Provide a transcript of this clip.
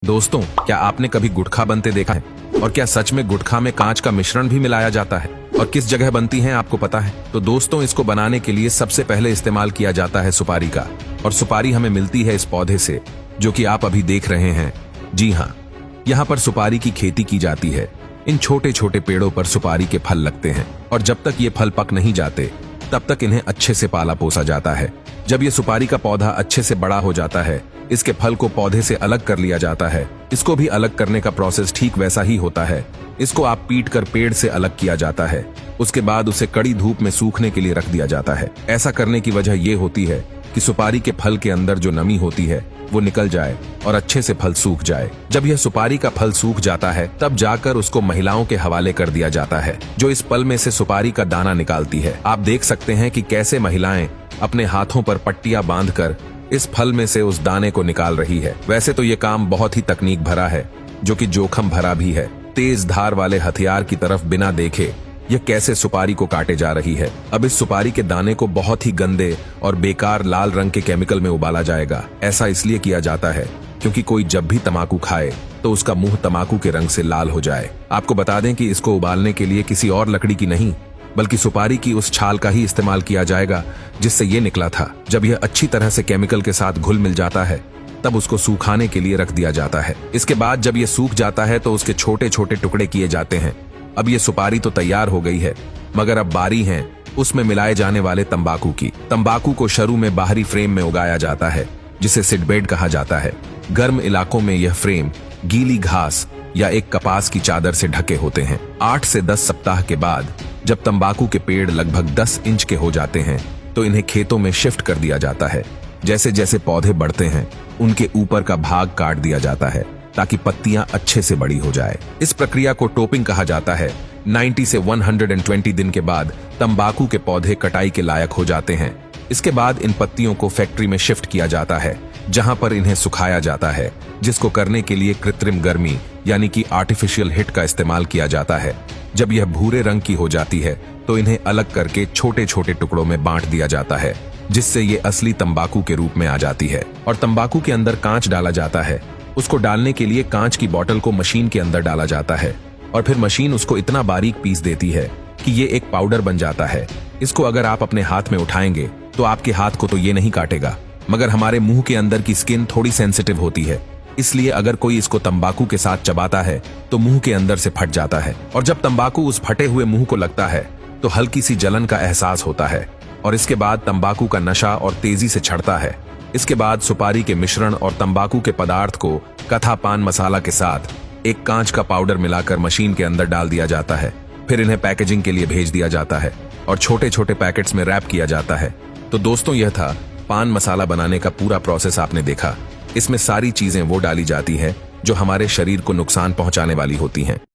दोस्तों, क्या आपने कभी गुटखा बनते देखा है? और क्या सच में गुटखा में कांच का मिश्रण भी मिलाया जाता है? और किस जगह बनती है आपको पता है? तो दोस्तों, इसको बनाने के लिए सबसे पहले इस्तेमाल किया जाता है सुपारी का। और सुपारी हमें मिलती है इस पौधे से, जो कि आप अभी देख रहे हैं। जी हाँ, यहाँ पर सुपारी की खेती की जाती है। इन छोटे छोटे पेड़ों पर सुपारी के फल लगते हैं और जब तक ये फल पक नहीं जाते तब तक इन्हें अच्छे से पाला पोसा जाता है। जब ये सुपारी का पौधा अच्छे से बड़ा हो जाता है, इसके फल को पौधे से अलग कर लिया जाता है। इसको भी अलग करने का प्रोसेस ठीक वैसा ही होता है। इसको आप पीट कर पेड़ से अलग किया जाता है। उसके बाद उसे कड़ी धूप में सूखने के लिए रख दिया जाता है। ऐसा करने की वजह ये होती है कि सुपारी के फल के अंदर जो नमी होती है वो निकल जाए और अच्छे से फल सूख जाए। जब यह सुपारी का फल सूख जाता है तब जाकर उसको महिलाओं के हवाले कर दिया जाता है, जो इस फल में से सुपारी का दाना निकालती है। आप देख सकते हैं कि कैसे महिलाएं अपने हाथों पर पट्टियां बांधकर इस फल में से उस दाने को निकाल रही है। वैसे तो ये काम बहुत ही तकनीक भरा है, जो कि जोखिम भरा भी है। तेज धार वाले हथियार की तरफ बिना देखे यह कैसे सुपारी को काटे जा रही है। अब इस सुपारी के दाने को बहुत ही गंदे और बेकार लाल रंग के केमिकल में उबाला जाएगा। ऐसा इसलिए किया जाता है क्योंकि कोई जब भी तम्बाकू खाए तो उसका मुंह तम्बाकू के रंग से लाल हो जाए। आपको बता दें कि इसको उबालने के लिए किसी और लकड़ी की नहीं बल्कि सुपारी की उस छाल का ही इस्तेमाल किया जाएगा जिससे ये निकला था। जब यह अच्छी तरह से केमिकल के साथ घुल मिल जाता है तब उसको सुखाने के लिए रख दिया जाता है। इसके बाद जब ये सूख जाता है तो उसके छोटे छोटे टुकड़े किए जाते हैं। अब ये सुपारी तो तैयार हो गई है, मगर अब बारी है उसमें मिलाए जाने वाले तंबाकू की। तंबाकू को शुरू में बाहरी फ्रेम में उगाया जाता है, जिसे सीडबेड कहा जाता है। गर्म इलाकों में यह फ्रेम गीली घास या एक कपास की चादर से ढके होते हैं। 8 से 10 सप्ताह के बाद जब तंबाकू के पेड़ लगभग 10 इंच के हो जाते हैं तो इन्हें खेतों में शिफ्ट कर दिया जाता है। जैसे जैसे पौधे बढ़ते हैं उनके ऊपर का भाग काट दिया जाता है ताकि पत्तियां अच्छे से बड़ी हो जाए। इस प्रक्रिया को टोपिंग कहा जाता है। 90 से 120 दिन के बाद तंबाकू के पौधे कटाई के लायक हो जाते हैं। इसके बाद इन पत्तियों को फैक्ट्री में शिफ्ट किया जाता है, जहां पर इन्हें सुखाया जाता है, जिसको करने के लिए कृत्रिम गर्मी यानी कि आर्टिफिशियल हीट का इस्तेमाल किया जाता है। जब यह भूरे रंग की हो जाती है तो इन्हें अलग करके छोटे छोटे टुकड़ों में बांट दिया जाता है, जिससे ये असली तंबाकू के रूप में आ जाती है। और तंबाकू के अंदर कांच डाला जाता है। उसको डालने के लिए कांच की बोतल को मशीन के अंदर डाला जाता है और फिर मशीन उसको इतना बारीक पीस देती है कि ये एक पाउडर बन जाता है। इसको अगर आप अपने हाथ में उठाएंगे तो आपके हाथ को तो ये नहीं काटेगा, मगर हमारे मुंह के अंदर की स्किन थोड़ी सेंसिटिव होती है, इसलिए अगर कोई इसको तंबाकू के साथ चबाता है तो मुंह के अंदर से फट जाता है। और जब तंबाकू उस फटे हुए मुंह को लगता है तो हल्की सी जलन का एहसास होता है और इसके बाद तंबाकू का नशा और तेजी से चढ़ता है। इसके बाद सुपारी के मिश्रण और तंबाकू के पदार्थ को कथा पान मसाला के साथ एक कांच का पाउडर मिलाकर मशीन के अंदर डाल दिया जाता है। फिर इन्हें पैकेजिंग के लिए भेज दिया जाता है और छोटे छोटे पैकेट्स में रैप किया जाता है। तो दोस्तों, यह था पान मसाला बनाने का पूरा प्रोसेस। आपने देखा, इसमें सारी चीजें वो डाली जाती है जो हमारे शरीर को नुकसान पहुंचाने वाली होती हैं।